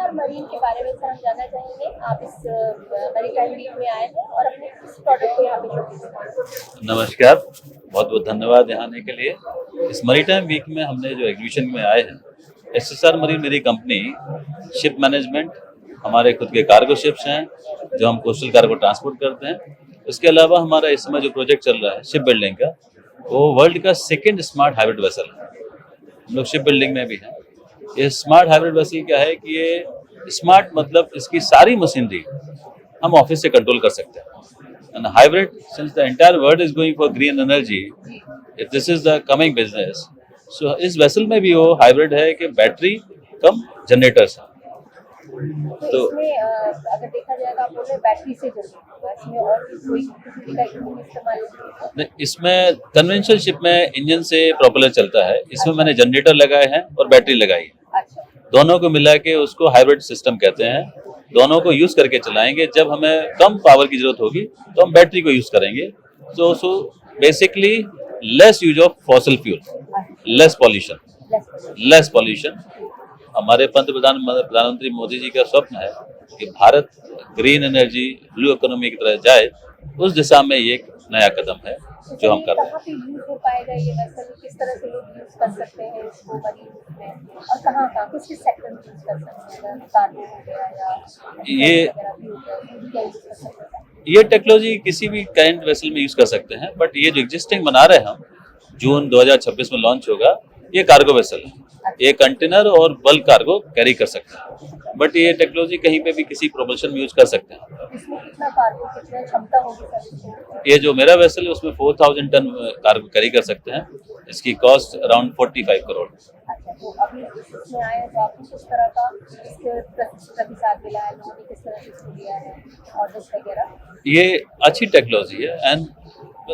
SSR marine के बारे में सर हम जानना चाहेंगे। आप इस मैरीटाइम वीक में आए हैं और अपने किस प्रोडक्ट को यहाँ पे शोकेस कर रहे हैं। नमस्कार, बहुत बहुत धन्यवाद यहाँ आने के लिए। इस मरीटाइम वीक में हमने जो एग्जीबिशन में आए हैं, SSR मरीन मेरी कंपनी शिप मैनेजमेंट, हमारे खुद के कार्गो शिप्स हैं जो हम कोस्टल कार्गो ट्रांसपोर्ट करते हैं। इसके अलावा हमारा इस समय जो प्रोजेक्ट चल रहा है शिप बिल्डिंग का, वो वर्ल्ड का सेकेंड स्मार्ट हाइब्रिड वेसल है। हम लोग शिप बिल्डिंग में भी हैं। ये स्मार्ट हाइब्रिड वेसल क्या है कि ये स्मार्ट मतलब इसकी सारी मशीनरी हम ऑफिस से कंट्रोल कर सकते हैं। And hybrid, since the entire world is going for green energy, if this is the coming business, so इस वेसल में भी वो हाइब्रिड है कि बैटरी कम जनरेटर्स है। तो इसमें अगर देखा जाएगा आप बोल रहे हैं बैटरी से चलती है, इसमें और भी कोई किसी टाइप का इस्तेमाल नहीं, इसमें कन्वेंशनल शिप में इंजन से प्रोपेलर चलता है। इसमें मैंने जनरेटर लगाए हैं और बैटरी लगाई है। अच्छा, दोनों को मिला के उसको हाइब्रिड सिस्टम कहते हैं। दोनों को यूज करके चलाएंगे। जब हमें कम पावर की जरूरत होगी तो हम बैटरी को यूज करेंगे। So basically less use of fossil fuel, less pollution. हमारे प्रधानमंत्री मोदी जी का स्वप्न है कि Bharat green energy, blue economy की तरह जाए। उस दिशा में ये एक नया कदम है जो हम कर रहे हैं। कहाँ पे यूज हो पाएगा ये वेसल, किस तरह से लोग यूज कर सकते हैं इसको मरीन में, और कहाँ किस सेक्टर में यूज कर सकते हैं, कार्गो हो गया या क्या यूज कर सकते हैं। ये टेक्नोलॉजी किसी भी करंट वेसल में यूज कर सकते हैं, बट ये जो एग्जिस्टिंग बना रहे हैं हम, जून 2026 में लॉन्च होगा, ये कार्गो वेसल है। ये कंटेनर और बल्क कार्गो कैरी कर सकते हैं, बट ये टेक्नोलॉजी कहीं पे भी किसी प्रोपल्शन में यूज कर सकते हैं। इसमें कितना कार्गो, कितना क्षमता होगी सर? ये जो मेरा वेसल है उसमें 4000 टन कार्गो कैरी कर सकते हैं। इसकी कॉस्ट अराउंड 45 करोड़। अच्छा, तो अभी इसमें आए हैं तो आपको किस तरह का इसके प्रतिसाद मिला है, लोगों ने किस तरह से इसको लिया है, ऑर्डर्स वगैरह? ये अच्छी टेक्नोलॉजी है and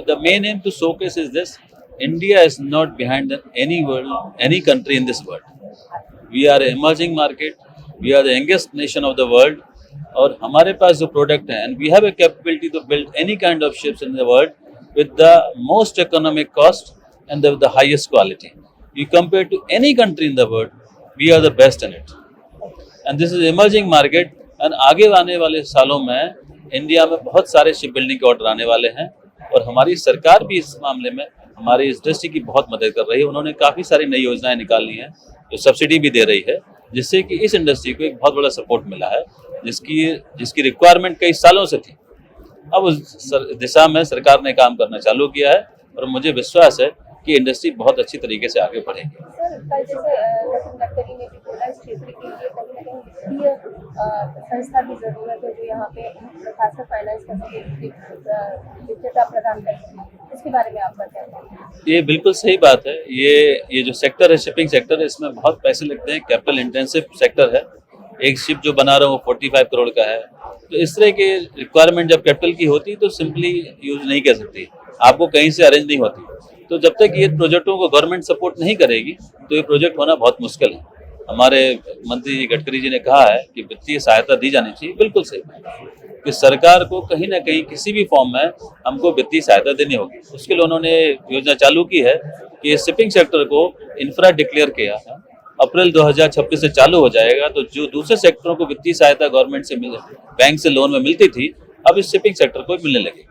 the main aim to showcase is this: India is not behind any country in this world. We are an emerging market. We are the youngest nation of the world. और हमारे पास जो product है, and we have a capability to build any kind of ships in the world with the most economic cost and the highest quality. You compare to any country in the world, we are the best in it. And this is emerging market. And आगे आने वाले सालों में India में बहुत सारे ship building के order आने वाले हैं और हमारी सरकार भी इस मामले में हमारी इस इंडस्ट्री की बहुत मदद कर रही है। उन्होंने काफ़ी सारी नई योजनाएं निकाली हैं जो सब्सिडी भी दे रही है, जिससे कि इस इंडस्ट्री को एक बहुत बड़ा सपोर्ट मिला है, जिसकी रिक्वायरमेंट कई सालों से थी। अब उस दिशा में सरकार ने काम करना चालू किया है और मुझे विश्वास है कि इंडस्ट्री बहुत अच्छी तरीके से आगे बढ़ेगी। सर, कल जैसे नितिन गडकरी ने भी बोला, इस क्षेत्र के लिए कहीं ना कहीं वित्तीय संस्था की जरूरत है जो यहाँ पे खासकर फाइनेंस वित्तीयता प्रदान करेगी। इसके बारे में आपका क्या कहना है? ये बिल्कुल सही बात है। ये जो सेक्टर है, शिपिंग सेक्टर है, इसमें बहुत पैसे लगते हैं। कैपिटल इंटेंसिव सेक्टर है। एक शिप जो बना रहा हूँ वो 45 करोड़ का है। तो इस तरह के रिक्वायरमेंट जब कैपिटल की होती तो सिंपली यूज नहीं कर सकती, आपको कहीं से अरेंज नहीं होती। तो जब तक ये प्रोजेक्टों को गवर्नमेंट सपोर्ट नहीं करेगी तो ये प्रोजेक्ट होना बहुत मुश्किल है। हमारे मंत्री जी गडकरी जी ने कहा है कि वित्तीय सहायता दी जानी चाहिए। बिल्कुल सही कि सरकार को कहीं ना कहीं किसी भी फॉर्म में हमको वित्तीय सहायता देनी होगी। उसके लिए उन्होंने योजना चालू की है कि शिपिंग सेक्टर को इंफ्रा डिक्लेयर किया है। अप्रैल 2026 से चालू हो जाएगा। तो जो दूसरे सेक्टरों को वित्तीय सहायता गवर्नमेंट से बैंक से लोन में मिलती थी, अब इस शिपिंग सेक्टर को मिलने लगेगी।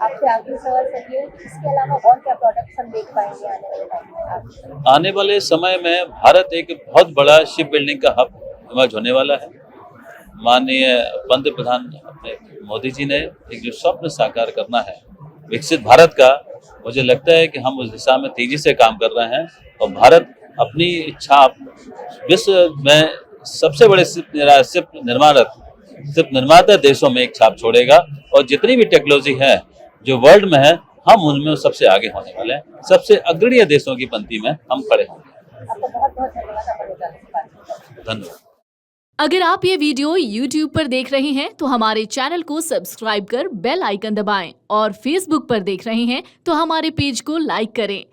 आपसे आखिरी सवाल सर ये, इसके अलावा और क्या प्रोडक्ट्स हम देख पाएंगे आने वाले टाइम में? आने वाले समय में भारत एक बहुत बड़ा शिप बिल्डिंग का हब इमर्ज होने वाला है। माननीय पंतप्रधान अपने मोदी जी ने एक जो स्वप्न साकार करना है विकसित भारत का, मुझे लगता है कि हम उस दिशा में तेजी से काम कर रहे हैं और भारत अपनी छाप विश्व में सबसे बड़े सिर्फ निर्माता देशों में एक छाप छोड़ेगा। और जितनी भी टेक्नोलॉजी है जो वर्ल्ड में है, हम उनमें सबसे आगे होने वाले हैं। सबसे अग्रणीय देशों की पंक्ति में हम खड़े होंगे। आपका बहुत बहुत धन्यवाद। धन्यवाद। अगर आप ये वीडियो YouTube पर देख रहे हैं तो हमारे चैनल को सब्सक्राइब कर बेल आइकन दबाएं और Facebook पर देख रहे हैं तो हमारे पेज को लाइक करें।